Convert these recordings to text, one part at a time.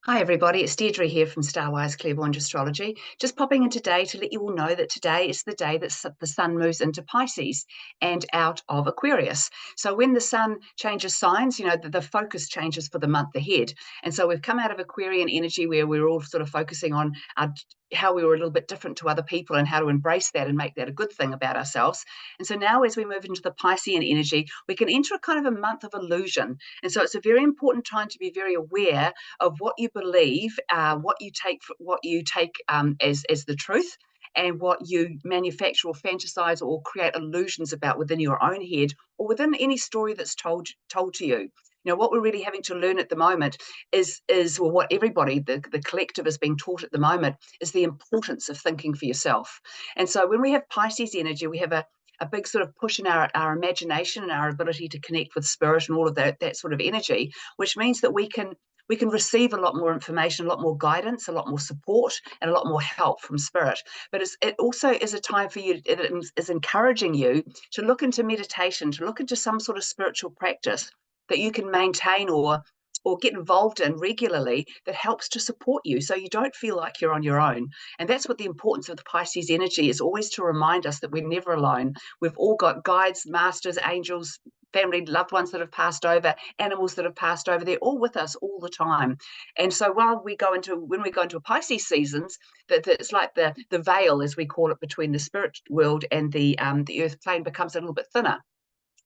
Hi everybody, it's Deirdre here from Starwise Clairvoyant Astrology. Just popping in today to let you all know that today is the day that the sun moves into Pisces and out of Aquarius. So when the sun changes signs, the focus changes for the month ahead. And so we've come out of Aquarian energy where we're all sort of focusing on how we were a little bit different to other people and how to embrace that and make that a good thing about ourselves. And so now as we move into the Piscean energy, we can enter a kind of a month of illusion. And so it's a very important time to be very aware of what you believe, what you take as the truth, and what you manufacture or fantasize or create illusions about within your own head or within any story that's told to you. What we're really having to learn at the moment is well, what everybody, the collective, is being taught at the moment is the importance of thinking for yourself. And so when we have Pisces energy, we have a big sort of push in our imagination and our ability to connect with spirit and all of that sort of energy, which means that we can receive a lot more information, a lot more guidance, a lot more support, and a lot more help from spirit. But it also is a time for you, it is encouraging you to look into meditation, to look into some sort of spiritual practice that you can maintain or get involved in regularly that helps to support you so you don't feel like you're on your own. And that's what the importance of the Pisces energy is, always to remind us that we're never alone. We've all got guides, masters, angels, family, loved ones that have passed over, animals that have passed over. They're all with us all the time. And so when we go into a Pisces seasons, it's like the veil, as we call it, between the spirit world and the earth plane becomes a little bit thinner.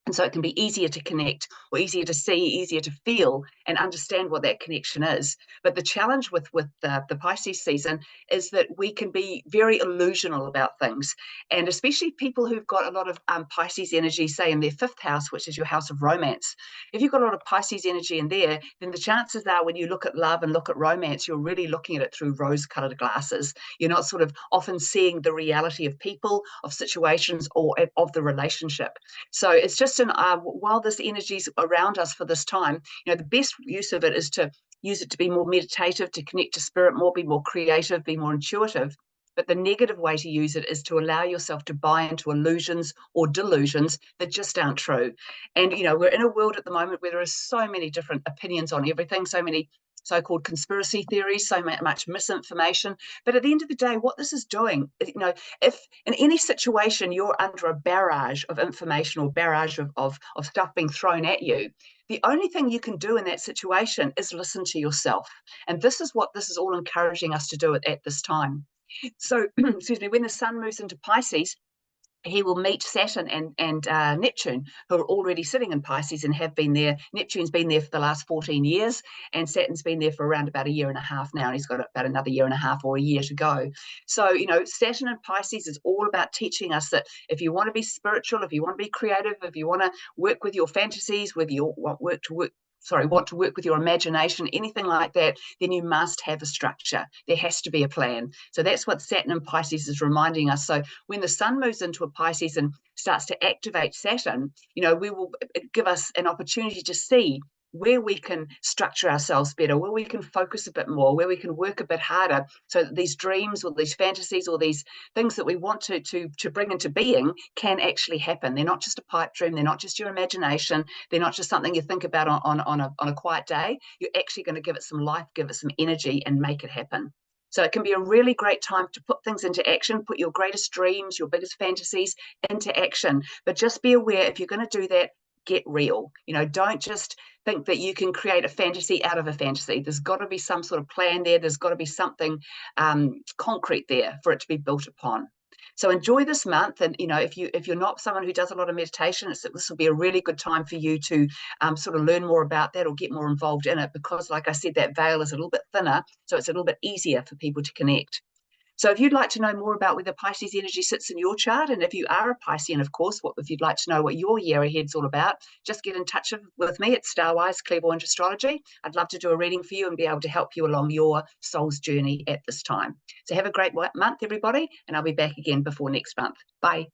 And so it can be easier to connect or easier to see, easier to feel and understand what that connection is. But the challenge with the Pisces season is that we can be very illusional about things. And especially people who've got a lot of Pisces energy, say in their fifth house, which is your house of romance. If you've got a lot of Pisces energy in there, then the chances are when you look at love and look at romance, you're really looking at it through rose-colored glasses. You're not sort of often seeing the reality of people, of situations, or of the relationship. So it's just while this energy is around us for this time, the best use of it is to use it to be more meditative, to connect to spirit more, be more creative, be more intuitive. But the negative way to use it is to allow yourself to buy into illusions or delusions that just aren't true. And, we're in a world at the moment where there are so many different opinions on everything, so many so-called conspiracy theories, so much misinformation. But at the end of the day, what this is doing, if in any situation you're under a barrage of information or barrage of stuff being thrown at you, the only thing you can do in that situation is listen to yourself. And this is what this is all encouraging us to do at this time. So, excuse me, when the sun moves into Pisces, he will meet Saturn and Neptune, who are already sitting in Pisces and have been there. Neptune's been there for the last 14 years, and Saturn's been there for around about a year and a half now, and he's got about another year and a half or a year to go. So, Saturn and Pisces is all about teaching us that if you want to be spiritual, if you want to be creative, if you want to work with your fantasies, whether you want to work with your imagination, anything like that, then you must have a structure. There has to be a plan. So that's what Saturn and Pisces is reminding us. So when the sun moves into a Pisces and starts to activate Saturn, we will give us an opportunity to see where we can structure ourselves better, where we can focus a bit more, where we can work a bit harder, so that these dreams or these fantasies or these things that we want to bring into being can actually happen. They're not just a pipe dream. They're not just your imagination. They're not just something you think about on a quiet day. You're actually going to give it some life, give it some energy, and make it happen. So it can be a really great time to put things into action, put your greatest dreams, your biggest fantasies into action. But just be aware, if you're going to do that, get real. Don't just think that you can create a fantasy out of a fantasy. There's got to be some sort of plan there. There's got to be something concrete there for it to be built upon. So enjoy this month, and if you're not someone who does a lot of meditation, this will be a really good time for you to sort of learn more about that or get more involved in it, because, like I said, that veil is a little bit thinner, so it's a little bit easier for people to connect. So if you'd like to know more about where the Pisces energy sits in your chart, and if you are a Piscean, of course, if you'd like to know what your year ahead's all about, just get in touch with me at Starwise Clairvoyant Astrology. I'd love to do a reading for you and be able to help you along your soul's journey at this time. So have a great month, everybody, and I'll be back again before next month. Bye.